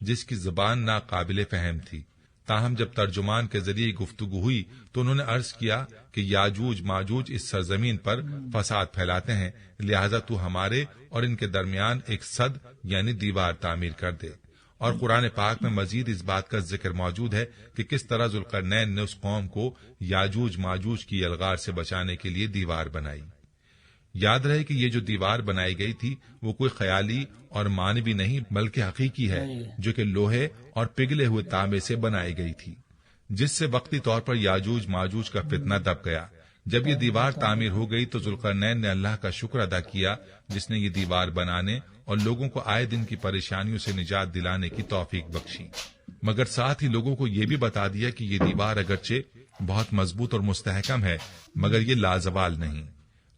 جس کی زبان ناقابل فہم تھی، تاہم جب ترجمان کے ذریعے گفتگو ہوئی تو انہوں نے عرض کیا کہ یاجوج ماجوج اس سرزمین پر فساد پھیلاتے ہیں، لہذا تو ہمارے اور ان کے درمیان ایک سد یعنی دیوار تعمیر کر دے۔ اور قرآن پاک میں مزید اس بات کا ذکر موجود ہے کہ کس طرح ذوالقرنین نے اس قوم کو یاجوج ماجوج کی الغار سے بچانے کے لیے دیوار بنائی۔ یاد رہے کہ یہ جو دیوار بنائی گئی تھی وہ کوئی خیالی اور مانوی نہیں بلکہ حقیقی ہے، جو کہ لوہے اور پگھلے ہوئے تانبے سے بنائی گئی تھی، جس سے وقتی طور پر یاجوج ماجوج کا فتنہ دب گیا۔ جب یہ دیوار تعمیر ہو گئی تو ذوالقرنین نے اللہ کا شکر ادا کیا جس نے یہ دیوار بنانے اور لوگوں کو آئے دن کی پریشانیوں سے نجات دلانے کی توفیق بخشی، مگر ساتھ ہی لوگوں کو یہ بھی بتا دیا کہ یہ دیوار اگرچہ بہت مضبوط اور مستحکم ہے مگر یہ لازوال نہیں،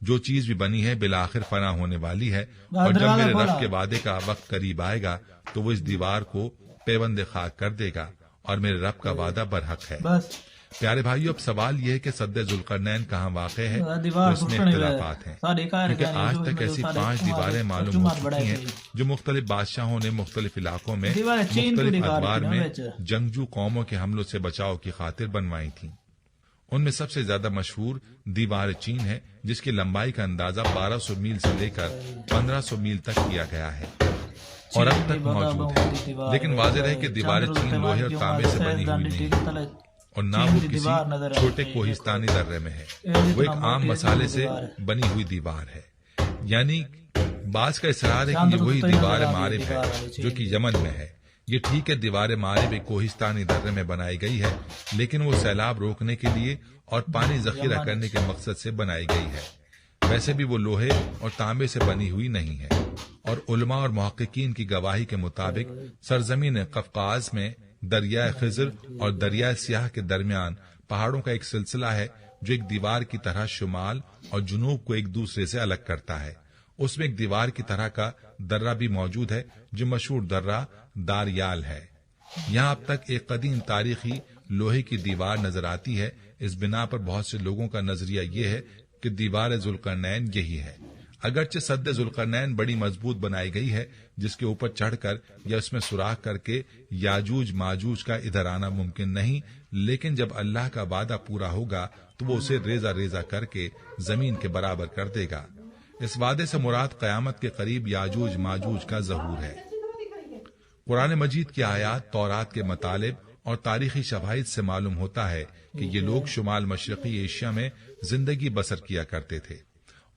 جو چیز بھی بنی ہے بالآخر فنا ہونے والی ہے، اور جب میرے رب کے وعدے کا وقت قریب آئے گا تو وہ اس دیوار کو پیوند خاک کر دے گا، اور میرے رب کا وعدہ برحق ہے۔ پیارے بھائیو، اب سوال یہ ہے کہ سد ذوالقرنین کہاں واقع ہے؟ تو اس میں اختلافات ہیں، کیونکہ آج تک ایسی 5 دیواریں معلوم ہو چکی ہیں جو مختلف بادشاہوں نے مختلف علاقوں میں مختلف ادوار میں جنگجو قوموں کے حملوں سے بچاؤ کی خاطر بنوائی تھیں۔ ان میں سب سے زیادہ مشہور دیوار چین ہے، جس کی لمبائی کا اندازہ 1200 میل سے لے کر 1500 میل تک کیا گیا ہے اور اب تک موجود ہے، لیکن واضح ہے کہ دیوار چین لوہے اور تانبے سے بنی ہوئی نہیں، اور نہ وہ کسی چھوٹے کوہستانی درے میں ہے، وہ ایک عام مسالے سے بنی ہوئی دیوار ہے۔ یعنی بعض کا اصرار ہے کہ یہ وہی دیوار معارف ہے جو کہ یمن میں ہے۔ یہ ٹھیک ہے، دیوار معارف ایک کوہستانی درے میں بنائی گئی ہے، لیکن وہ سیلاب روکنے کے لیے اور پانی ذخیرہ کرنے کے مقصد سے بنائی گئی ہے۔ ویسے بھی وہ لوہے اور تانبے سے بنی ہوئی نہیں ہے، اور علماء اور محققین کی گواہی کے مطابق سرزمین قفقاز میں دریائے خضر اور دریائے سیاہ کے درمیان پہاڑوں کا ایک سلسلہ ہے جو ایک دیوار کی طرح شمال اور جنوب کو ایک دوسرے سے الگ کرتا ہے۔ اس میں ایک دیوار کی طرح کا درہ بھی موجود ہے جو مشہور درہ داریال ہے۔ یہاں اب تک ایک قدیم تاریخی لوہے کی دیوار نظر آتی ہے۔ اس بنا پر بہت سے لوگوں کا نظریہ یہ ہے کہ دیوار ذوالقرنین یہی ہے۔ اگرچہ سد ذوالقرنین بڑی مضبوط بنائی گئی ہے، جس کے اوپر چڑھ کر یا اس میں سوراخ کر کے یاجوج ماجوج کا ادھر آنا ممکن نہیں، لیکن جب اللہ کا وعدہ پورا ہوگا تو وہ اسے ریزہ ریزہ کر کے زمین کے برابر کر دے گا۔ اس وعدے سے مراد قیامت کے قریب یاجوج ماجوج کا ظہور ہے۔ قرآن مجید کی آیات، تورات کے مطالب اور تاریخی شواہد سے معلوم ہوتا ہے کہ یہ لوگ شمال مشرقی ایشیا میں زندگی بسر کیا کرتے تھے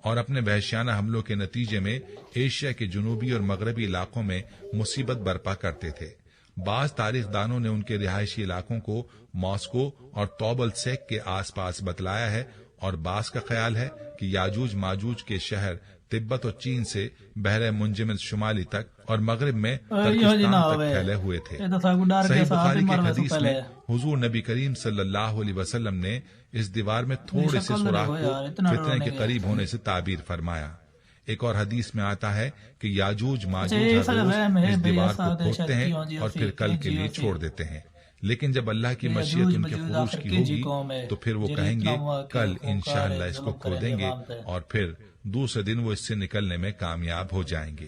اور اپنے وحشیانہ حملوں کے نتیجے میں ایشیا کے جنوبی اور مغربی علاقوں میں مصیبت برپا کرتے تھے۔ بعض تاریخ دانوں نے ان کے رہائشی علاقوں کو ماسکو اور توبل سیک کے آس پاس بتلایا ہے، اور بعض کا خیال ہے کہ یاجوج ماجوج کے شہر تبت اور چین سے بحر منجمد شمالی تک اور مغرب میں ترکستان تک پھیلے ہوئے تھے۔ صحیح بخاری کے حدیث میں حضور نبی کریم صلی اللہ علیہ وسلم نے اس دیوار میں تھوڑے سے سوراخ کو فتنے کے قریب ہونے سے تعبیر فرمایا۔ ایک اور حدیث میں آتا ہے کہ یاجوج ماجوج ہر روز اس دیوار کو کھودتے ہیں اور پھر کل کے لیے چھوڑ دیتے ہیں، لیکن جب اللہ کی مشیت ان کے خروج کی ہوگی تو پھر وہ کہیں گے کل انشاءاللہ اس کو کھودیں گے، اور پھر دوسرے دن وہ اس سے نکلنے میں کامیاب ہو جائیں گے۔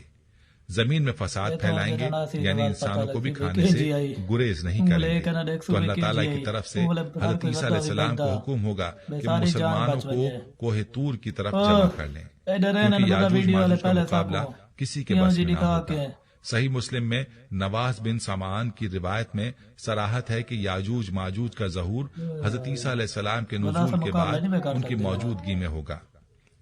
زمین میں فساد پھیلائیں گے، یعنی انسانوں کو بھی کھانے سے گریز نہیں کریں گے۔ تو اللہ تعالیٰ کی طرف سے حضرت عیسیٰ علیہ السلام کو حکم ہوگا کہ مسلمانوں کو کوہ طور کی طرف جمع کر لیں، کیونکہ یاجوج ماجوج کا مقابلہ کسی کے بس میں نہ ہوگا۔ صحیح مسلم میں نواز بن سمعان کی روایت میں صراحت ہے کہ یاجوج ماجوج کا ظہور حضرت عیسیٰ علیہ السلام کے نزول کے بعد ان کی موجودگی میں ہوگا،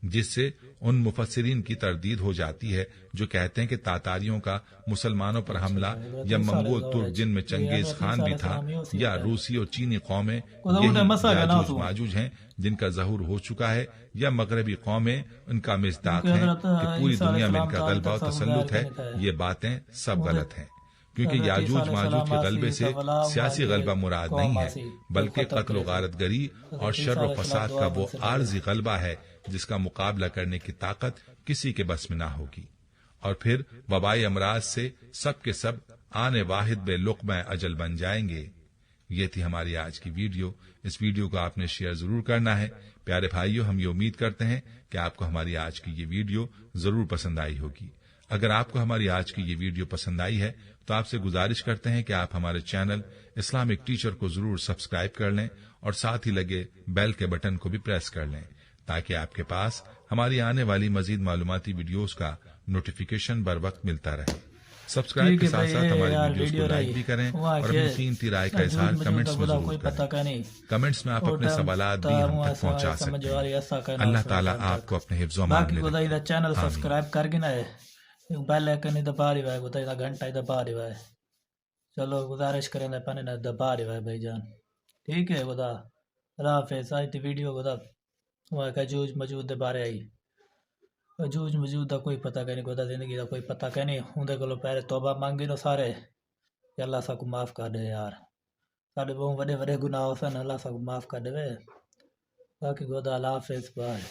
جس سے ان مفسرین کی تردید ہو جاتی ہے جو کہتے ہیں کہ تاتاریوں کا مسلمانوں پر حملہ یا منگول ترک جن میں چنگیز خان بھی تھا یا روسی اور چینی قومیں یہی یاجوج ماجوج ہیں جن کا ظہور ہو چکا ہے، یا مغربی قومیں ان کا مصداق ہیں کہ پوری دنیا میں ان کا غلبہ و تسلط ہے۔ یہ باتیں سب غلط ہیں، کیونکہ یاجوج ماجوج کے غلبے سے سیاسی غلبہ مراد نہیں ہے، بلکہ قتل و غارت گری اور شر و فساد کا وہ عارضی غلبہ ہے جس کا مقابلہ کرنے کی طاقت کسی کے بس میں نہ ہوگی، اور پھر وبائی امراض سے سب کے سب آنے واحد بے لقمہ اجل بن جائیں گے۔ یہ تھی ہماری آج کی ویڈیو۔ اس ویڈیو کو آپ نے شیئر ضرور کرنا ہے۔ پیارے بھائیو، ہم یہ امید کرتے ہیں کہ آپ کو ہماری آج کی یہ ویڈیو ضرور پسند آئی ہوگی۔ اگر آپ کو ہماری آج کی یہ ویڈیو پسند آئی ہے تو آپ سے گزارش کرتے ہیں کہ آپ ہمارے چینل اسلامک ٹیچر کو ضرور سبسکرائب کر لیں اور ساتھ ہی لگے بیل کے بٹن کو بھی پریس کر لیں تاکہ آپ کے پاس ہماری آنے والی مزید معلوماتی ویڈیوز کا نوٹیفیکیشن بر وقت ملتا رہے۔ سبسکرائب کے ساتھ ساتھ ہماری ویڈیوز کو لائک بھی کریں اور اپنی قیمتی رائے کا اظہار کمنٹس میں ضرور کریں۔ کمنٹس میں آپ اپنے سوالات بھی ہم تک پہنچا سکتے ہیں۔ اللہ تعالیٰ آپ کو اپنے حفظ و امان میں رکھے۔ چینل سبسکرائب کر کے نا بیل آئکن دبا رہی ہے گھنٹہ دبا رہی ہے چلو گزارش کریں پنے نہ دبا رہی ہے بھائی جان ٹھیک ہے خدا اللہ حافظ آج تی ویڈیو خدا وہ جوج موجود دے بارے آئی جوج موجود دا کوئی پتہ کہ نہیں خدا زندگی دا کوئی پتہ کہ نہیں ہوندے کولو پہلے توبہ مانگی نو سارے کہ اللہ سا کو معاف کر دے یار سارے بہت بڑے بڑے گناہ سن اللہ سا کو معاف کر دے باقی خدا اللہ حافظ بائے